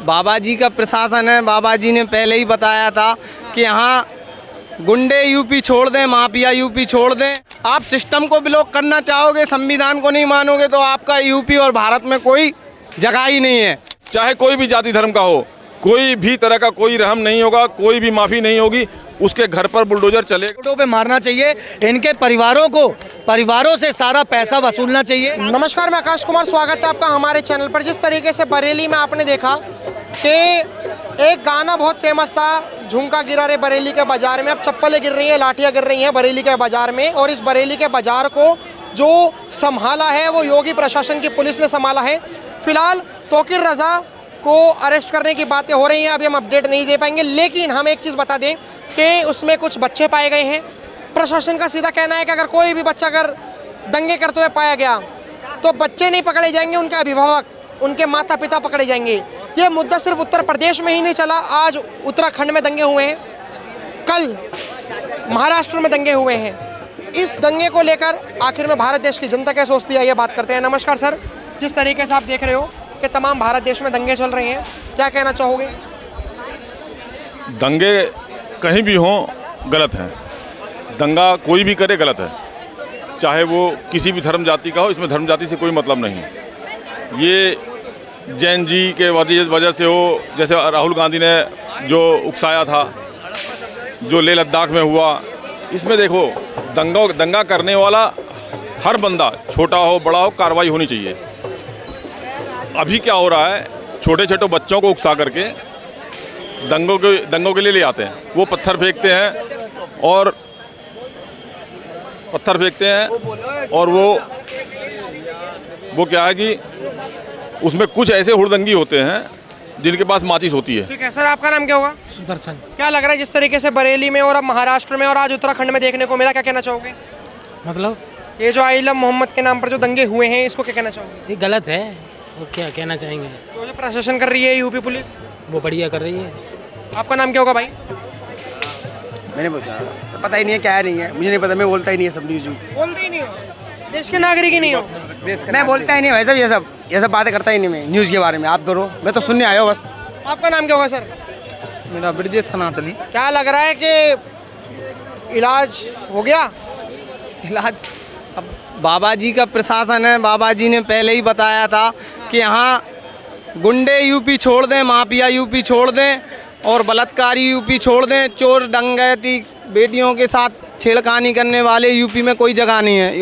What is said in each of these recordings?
बाबा जी का प्रशासन है। बाबा जी ने पहले ही बताया था कि यहाँ गुंडे यूपी छोड़ दें, माफिया यूपी छोड़ दें। आप सिस्टम को ब्लॉक करना चाहोगे, संविधान को नहीं मानोगे तो आपका यूपी और भारत में कोई जगह ही नहीं है। चाहे कोई भी जाति धर्म का हो, कोई भी तरह का कोई रहम नहीं होगा, कोई भी माफ़ी नहीं होगी, उसके घर पर बुलडोजर चलेगा। रोडों पे मारना चाहिए, इनके परिवारों से सारा पैसा वसूलना चाहिए। नमस्कार, मैं आकाश कुमार, स्वागत है आपका हमारे चैनल पर। जिस तरीके से बरेली में आपने देखा कि एक गाना बहुत फेमस था, झुमका गिरा रे बरेली के बाजार में। अब चप्पलें गिर रही हैं, लाठियां गिर रही हैं बरेली के बाजार में। और इस बरेली के बाजार को जो संभाला है वो योगी प्रशासन की पुलिस ने संभाला है। फिलहाल तौकीर रजा को अरेस्ट करने की बातें हो रही हैं, अभी हम अपडेट नहीं दे पाएंगे। लेकिन हम एक चीज़ बता दें कि उसमें कुछ बच्चे पाए गए हैं। प्रशासन का सीधा कहना है कि अगर कोई भी बच्चा अगर दंगे करते हुए पाया गया तो बच्चे नहीं पकड़े जाएंगे, उनके अभिभावक, उनके माता पिता पकड़े जाएंगे। ये मुद्दा सिर्फ उत्तर प्रदेश में ही नहीं चला, आज उत्तराखंड में दंगे हुए हैं, कल महाराष्ट्र में दंगे हुए हैं। इस दंगे को लेकर आखिर में भारत देश की जनता क्या सोचती है, ये बात करते हैं। नमस्कार सर, जिस तरीके से आप देख रहे हो कि तमाम भारत देश में दंगे चल रहे हैं, क्या कहना चाहोगे? दंगे कहीं भी हों गलत हैं, दंगा कोई भी करे गलत है, चाहे वो किसी भी धर्म जाति का हो। इसमें धर्म जाति से कोई मतलब नहीं। ये जैन जी के वजह से हो, जैसे राहुल गांधी ने जो उकसाया था, जो लेह लद्दाख में हुआ, इसमें देखो दंगा करने वाला हर बंदा, छोटा हो बड़ा हो, कार्रवाई होनी चाहिए। अभी क्या हो रहा है, छोटे छोटे बच्चों को उकसा करके दंगों के लिए ले आते हैं। वो पत्थर फेंकते हैं और वो क्या है कि उसमें कुछ ऐसे हुड़दंगी होते हैं जिनके पास माचिस होती है। ठीक है सर, आपका नाम क्या होगा? सुदर्शन। क्या लग रहा है जिस तरीके से बरेली में और अब महाराष्ट्र में और आज उत्तराखंड में देखने को मिला, क्या कहना चाहोगे? मतलब ये जो आइलम मोहम्मद के नाम पर जो दंगे हुए हैं, इसको क्या कहना चाहोगे? ये गलत है, और क्या कहना चाहेंगे। तो जो प्रशासन कर रही है यूपी पुलिस, वो बढ़िया कर रही है। आपका नाम क्या होगा भाई? मैंने पता ही नहीं है, क्या नहीं है मुझे नहीं पता, मैं बोलता ही नहीं है सब न्यूज़। बोलते ही नहीं हो, देश के नागरिक ही नहीं हो। मैं बोलता ही नहीं भाई साहब, ये सब बातें करता ही नहीं मैं न्यूज़ के बारे में। आप करो, मैं तो सुनने आया हूँ बस। आपका नाम क्या होगा सर? मेरा ब्रजेश सनातनी। क्या लग रहा है कि इलाज हो गया? इलाज अब बाबा जी का प्रशासन है। बाबा जी ने पहले ही बताया था कि यहाँ गुंडे यूपी छोड़ दें, माफिया यूपी छोड़ दें और बलात्कारी यूपी छोड़ दें। चोर डंगैती बेटियों के साथ छेड़खानी करने वाले यूपी में कोई जगह नहीं है।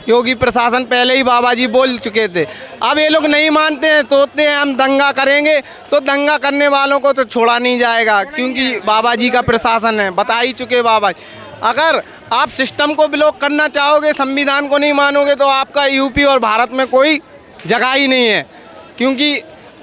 योगी प्रशासन पहले ही बाबा जी बोल चुके थे। अब ये लोग नहीं मानते हैं, सोचते हैं हम दंगा करेंगे तो दंगा करने वालों को तो छोड़ा नहीं जाएगा, क्योंकि बाबा जी का प्रशासन है। बता ही चुके बाबा जी। अगर आप सिस्टम को ब्लॉक करना चाहोगे, संविधान को नहीं मानोगे तो आपका यूपी और भारत में कोई जगह ही नहीं है। क्योंकि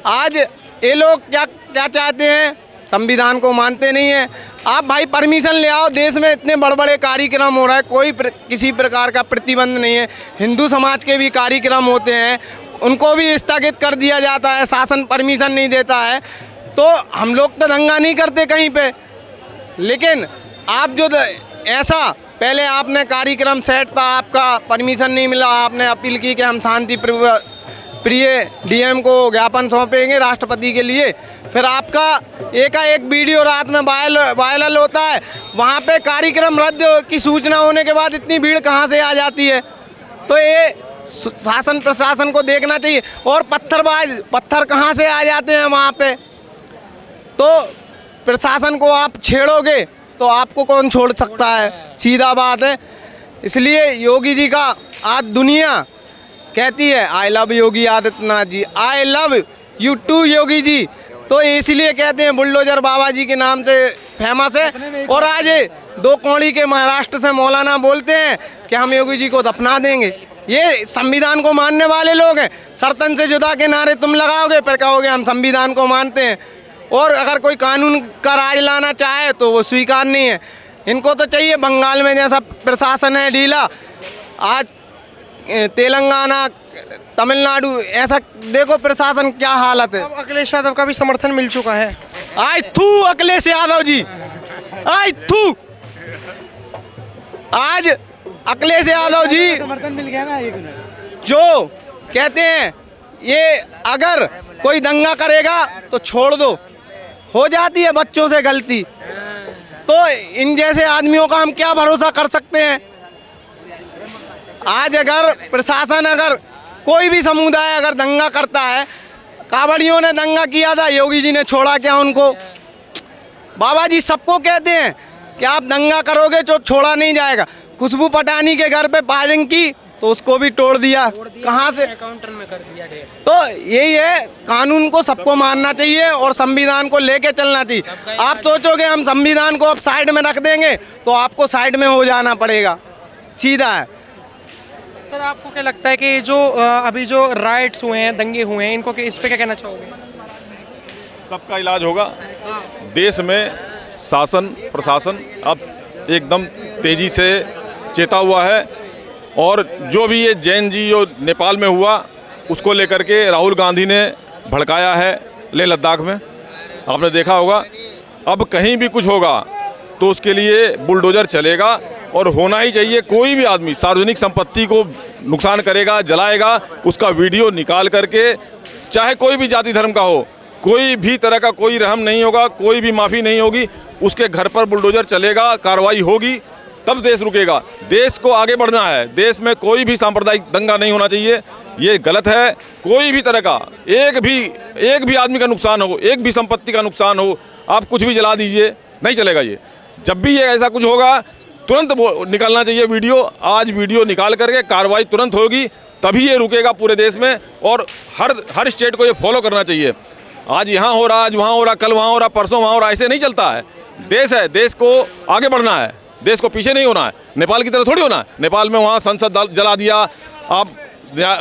आज ये लोग क्या चाहते हैं, संविधान को मानते नहीं हैं। आप भाई परमिशन ले आओ, देश में इतने बड़े बड़े कार्यक्रम हो रहा है, किसी प्रकार का प्रतिबंध नहीं है। हिंदू समाज के भी कार्यक्रम होते हैं, उनको भी स्थगित कर दिया जाता है, शासन परमिशन नहीं देता है। तो हम लोग तो दंगा नहीं करते कहीं पे। लेकिन आप जो ऐसा पहले आपने कार्यक्रम सेट था, आपका परमिशन नहीं मिला, आपने अपील की कि हम शांति प्रिय डीएम को ज्ञापन सौंपेंगे राष्ट्रपति के लिए। फिर आपका एक वीडियो रात में वायरल होता है, वहाँ पे कार्यक्रम रद्द की सूचना होने के बाद इतनी भीड़ कहाँ से आ जाती है। तो ये शासन प्रशासन को देखना चाहिए। और पत्थर कहाँ से आ जाते हैं वहाँ पे। तो प्रशासन को आप छेड़ोगे तो आपको कौन छोड़ सकता है, सीधा बात है। इसलिए योगी जी का आज दुनिया कहती है I love Yogi Adityanath ji, I love you too Yogi ji. तो इसलिए कहते हैं बुलडोजर बाबा जी के नाम से फेमस है। और आज 2 कौड़ी के महाराष्ट्र से मौलाना बोलते हैं कि हम योगी जी को दफना देंगे। ये संविधान को मानने वाले लोग हैं। सर्तन से जुदा के नारे तुम लगाओगे, फिर कहोगे हम संविधान को मानते हैं। और अगर कोई कानून का राज लाना चाहे तो वो स्वीकार नहीं है। इनको तो चाहिए बंगाल में जैसा प्रशासन है ढीला, आज तेलंगाना तमिलनाडु ऐसा देखो प्रशासन क्या हालत है। अब अखिलेश यादव का भी समर्थन मिल चुका है। आई थू अखिलेश यादव जी, आई थू। आज अखिलेश यादव जी समर्थन मिल गया ना, जो कहते हैं ये अगर कोई दंगा करेगा तो छोड़ दो, हो जाती है बच्चों से गलती, तो इन जैसे आदमियों का हम क्या भरोसा कर सकते हैं। आज अगर प्रशासन, अगर कोई भी समुदाय अगर दंगा करता है, कांवड़ियों ने दंगा किया था, योगी जी ने छोड़ा क्या उनको? बाबा जी सबको कहते हैं कि आप दंगा करोगे तो छोड़ा नहीं जाएगा। खुशबू पटानी के घर पे फायरिंग की तो उसको भी तोड़ दिया, कहाँ से? काउंटर में कर दिया ढेर। तो यही है, कानून को सबको मानना चाहिए और संविधान को लेके चलना चाहिए। आप सोचोगे हम संविधान को अब साइड में रख देंगे तो आपको साइड में हो जाना पड़ेगा, सीधा है। सर आपको क्या लगता है कि जो अभी जो राइट्स हुए हैं, दंगे हुए हैं, इनको इस पे क्या कहना चाहोगे? सबका इलाज होगा। देश में शासन प्रशासन अब एकदम तेज़ी से चेता हुआ है, और जो भी ये जैन जी जो नेपाल में हुआ उसको लेकर के राहुल गांधी ने भड़काया है लेह लद्दाख में, आपने देखा होगा। अब कहीं भी कुछ होगा तो उसके लिए बुलडोजर चलेगा, और होना ही चाहिए। कोई भी आदमी सार्वजनिक संपत्ति को नुकसान करेगा, जलाएगा, उसका वीडियो निकाल करके, चाहे कोई भी जाति धर्म का हो, कोई भी तरह का कोई रहम नहीं होगा, कोई भी माफ़ी नहीं होगी, उसके घर पर बुलडोजर चलेगा, कार्रवाई होगी, तब देश रुकेगा। देश को आगे बढ़ना है, देश में कोई भी सांप्रदायिक दंगा नहीं होना चाहिए, ये गलत है। कोई भी तरह का एक भी आदमी का नुकसान हो, एक भी संपत्ति का नुकसान हो, आप कुछ भी जला दीजिए, नहीं चलेगा ये। जब भी ये ऐसा कुछ होगा तुरंत निकालना चाहिए वीडियो। आज वीडियो निकाल करके कार्रवाई तुरंत होगी, तभी ये रुकेगा पूरे देश में, और हर स्टेट को ये फॉलो करना चाहिए। आज यहाँ हो रहा, आज वहाँ हो रहा, कल वहाँ हो रहा, परसों वहाँ हो रहा, ऐसे नहीं चलता है। देश है, देश को आगे बढ़ना है, देश को पीछे नहीं होना है। नेपाल की तरह थोड़ी होना है। नेपाल में वहाँ संसद जला दिया, आप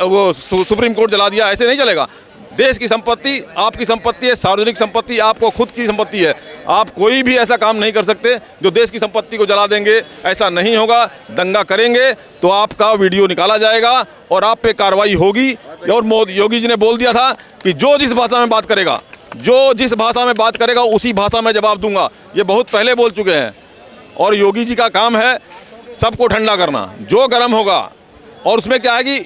वो सुप्रीम कोर्ट जला दिया, ऐसे नहीं चलेगा। देश की संपत्ति आपकी संपत्ति है, सार्वजनिक संपत्ति आपको खुद की संपत्ति है। आप कोई भी ऐसा काम नहीं कर सकते जो देश की संपत्ति को जला देंगे, ऐसा नहीं होगा। दंगा करेंगे तो आपका वीडियो निकाला जाएगा और आप पे कार्रवाई होगी। और योगी जी ने बोल दिया था कि जो जिस भाषा में बात करेगा, उसी भाषा में जवाब दूंगा। ये बहुत पहले बोल चुके हैं, और योगी जी का काम है सबको ठंडा करना, जो गर्म होगा। और उसमें क्या है कि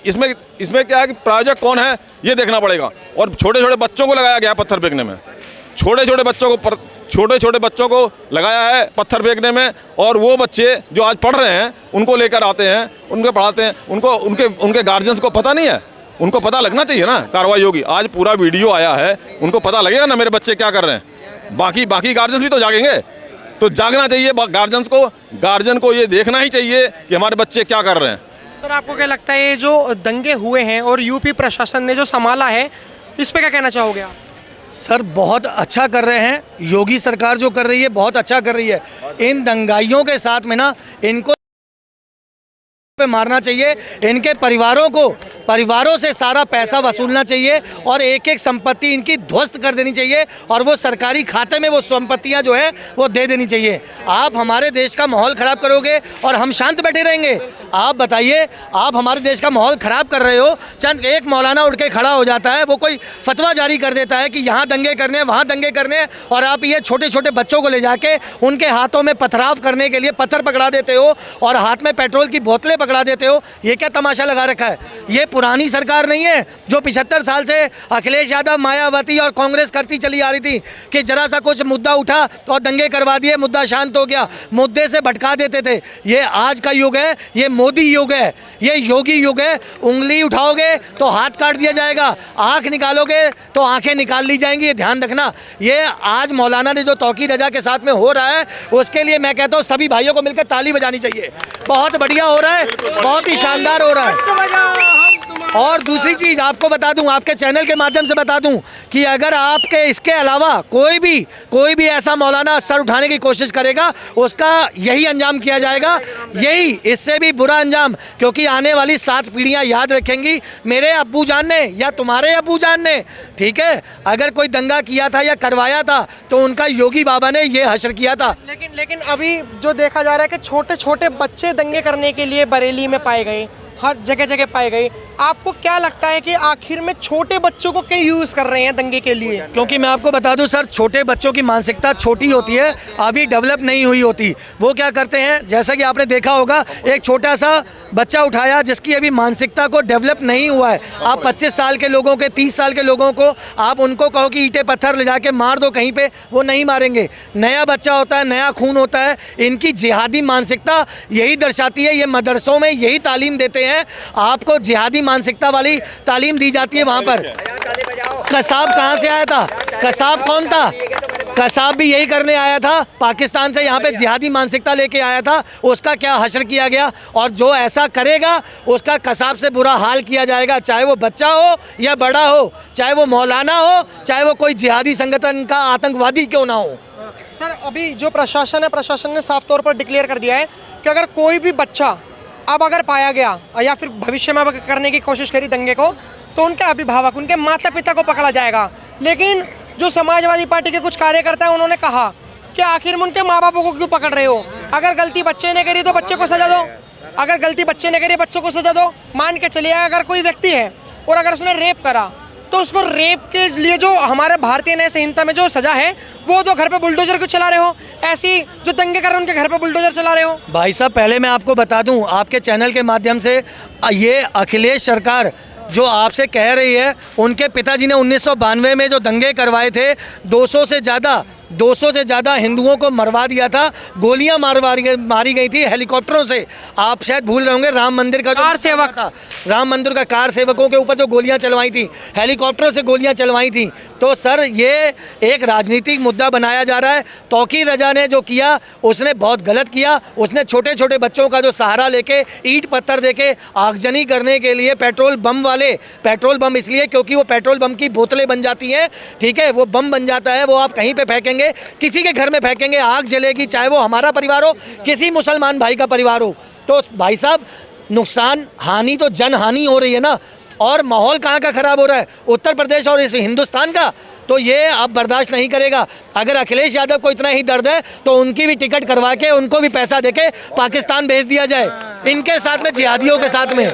इसमें क्या है कि प्रायोजक कौन है ये देखना पड़ेगा। और छोटे छोटे बच्चों को लगाया गया पत्थर फेंकने में, छोटे छोटे बच्चों को लगाया है पत्थर फेंकने में। और वो बच्चे जो आज पढ़ रहे हैं उनको लेकर आते हैं, उनको पढ़ाते हैं, उनके गार्जियंस को पता नहीं है, उनको पता लगना चाहिए ना, कार्रवाई होगी। आज पूरा वीडियो आया है, उनको पता लगेगा ना मेरे बच्चे क्या कर रहे हैं। बाकी गार्जियंस भी तो जागेंगे, तो जागना चाहिए गार्जियन को ये देखना ही चाहिए कि हमारे बच्चे क्या कर रहे हैं। सर आपको क्या लगता है ये जो दंगे हुए हैं और यूपी प्रशासन ने जो संभाला है, इस पे क्या कहना चाहोगे आप? सर बहुत अच्छा कर रहे हैं, योगी सरकार जो कर रही है बहुत अच्छा कर रही है। इन दंगाइयों के साथ में ना इनको पे मारना चाहिए, इनके परिवारों से सारा पैसा वसूलना चाहिए, और एक एक संपत्ति इनकी ध्वस्त कर देनी चाहिए, और वो सरकारी खाते में वो संपत्तियां जो है वो दे देनी चाहिए। आप हमारे देश का माहौल ख़राब करोगे और हम शांत बैठे रहेंगे? आप बताइए, आप हमारे देश का माहौल ख़राब कर रहे हो। चंद एक मौलाना उठ के खड़ा हो जाता है, वो कोई फतवा जारी कर देता है कि यहाँ दंगे करने हैं, वहाँ दंगे करने हैं, और आप ये छोटे छोटे बच्चों को ले जाके उनके हाथों में पथराव करने के लिए पत्थर पकड़ा देते हो और हाथ में पेट्रोल की बोतलें पकड़ा देते हो। ये क्या तमाशा लगा रखा है? ये पुरानी सरकार नहीं है जो 75 साल से अखिलेश यादव, मायावती और कांग्रेस करती चली आ रही थी कि जरा सा कुछ मुद्दा उठा और दंगे करवा दिए, मुद्दा शांत हो गया, मुद्दे से भटका देते थे। ये आज का युग है, ये मोदी युग है, ये योगी युग है। उंगली उठाओगे तो हाथ काट दिया जाएगा, आंख निकालोगे तो आंखें निकाल ली जाएंगी। ये ध्यान रखना। ये आज मौलाना ने जो तौकीर रजा के साथ में हो रहा है, उसके लिए मैं कहता हूँ सभी भाइयों को मिलकर ताली बजानी चाहिए। बहुत बढ़िया हो रहा है, बहुत ही शानदार हो रहा है। और दूसरी चीज़ आपको बता दूं, आपके चैनल के माध्यम से बता दूं कि अगर आपके इसके अलावा कोई भी ऐसा मौलाना सर उठाने की कोशिश करेगा, उसका यही अंजाम किया जाएगा, यही इससे भी बुरा अंजाम। क्योंकि आने वाली 7 पीढ़ियां याद रखेंगी मेरे अब्बू जान ने या तुम्हारे अब्बू जान ने, ठीक है, अगर कोई दंगा किया था या करवाया था तो उनका योगी बाबा ने ये हश्र किया था। लेकिन अभी जो देखा जा रहा है कि छोटे छोटे बच्चे दंगे करने के लिए बरेली में पाए गए, हर जगह पाए गए। आपको क्या लगता है कि आखिर में छोटे बच्चों को क्यों यूज़ कर रहे हैं दंगे के लिए? क्योंकि मैं आपको बता दूं सर, छोटे बच्चों की मानसिकता छोटी होती है, अभी डेवलप नहीं हुई होती। वो क्या करते हैं, जैसा कि आपने देखा होगा, एक छोटा सा बच्चा उठाया जिसकी अभी मानसिकता को डेवलप नहीं हुआ है। आप 25 साल के लोगों के, 30 साल के लोगों को आप उनको कहो कि ईंटें पत्थर ले जाके मार दो कहीं पे, वो नहीं मारेंगे। नया बच्चा होता है, नया खून होता है। इनकी जिहादी मानसिकता यही दर्शाती है। ये मदरसों में यही तालीम देते हैं, आपको जिहादी मानसिकता वाली तालीम दी जाती है वहाँ पर। कसाब कहाँ से आया था? कसाब कौन था? कसाब भी यही करने आया था, पाकिस्तान से यहाँ पे जिहादी मानसिकता लेके आया था। उसका क्या हश्र किया गया, और जो ऐसा करेगा उसका कसाब से बुरा हाल किया जाएगा, चाहे वो बच्चा हो या बड़ा हो, चाहे वो मौलाना हो, चाहे वो कोई जिहादी संगठन का आतंकवादी क्यों ना हो। सर अभी जो प्रशासन है, प्रशासन ने साफ तौर पर डिक्लेयर कर दिया है कि अगर कोई भी बच्चा अब अगर पाया गया या फिर भविष्य में अगर करने की कोशिश करी दंगे को, तो उनके अभिभावक, उनके माता पिता को पकड़ा जाएगा। लेकिन जो समाजवादी पार्टी के कुछ कार्यकर्ता हैं, उन्होंने कहा कि आखिर में उनके माँ बापों को क्यों पकड़ रहे हो? अगर गलती बच्चे ने करी तो बच्चे को सजा दो, अगर गलती बच्चे ने करी बच्चों को सजा दो। मान के चलिए अगर कोई व्यक्ति है और अगर उसने रेप करा, तो उसको रेप के लिए जो हमारे भारतीय न्याय संहिता में जो सजा है, वो तो घर पे बुलडोजर क्यों चला रहे हो? ऐसी जो दंगे कर रहे हैं उनके घर पे बुलडोजर चला रहे हो? भाई साहब, पहले मैं आपको बता दूं, आपके चैनल के माध्यम से, ये अखिलेश सरकार जो आपसे कह रही है, उनके पिताजी ने 1992 में जो दंगे करवाए थे, 200 से ज़्यादा हिंदुओं को मरवा दिया था। गोलियां मारी गई थी हेलीकॉप्टरों से। आप शायद भूल रहे होंगे, राम मंदिर का कार सेवक था, राम मंदिर का कार सेवकों के ऊपर जो गोलियां चलवाई थी, हेलीकॉप्टरों से गोलियां चलवाई थी। तो सर, ये एक राजनीतिक मुद्दा बनाया जा रहा है। तौकीर रजा ने जो किया, उसने बहुत गलत किया। उसने छोटे छोटे बच्चों का जो सहारा लेके, ईंट पत्थर देके आगजनी करने के लिए, पेट्रोल बम इसलिए क्योंकि वो पेट्रोल बम की बोतलें बन जाती हैं, ठीक है, वो बम बन जाता है, वो आप कहीं पे फेंकेंगे, किसी के घर में फेंकेंगे, आग जलेगी, चाहे वो हमारा परिवार हो, किसी मुसलमान भाई का परिवार हो। तो भाई साहब, नुकसान, हानि तो जन हानि हो रही है ना। और माहौल कहाँ का खराब हो रहा है? उत्तर प्रदेश और इस हिंदुस्तान का। तो ये आप बर्दाश्त नहीं करेगा। अगर अखिलेश यादव को इतना ही दर्द है तो उनकी भी टिकट करवा के, उनको भी पैसा देके पाकिस्तान भेज दिया जाए, इनके साथ में, जिहादियों के साथ में।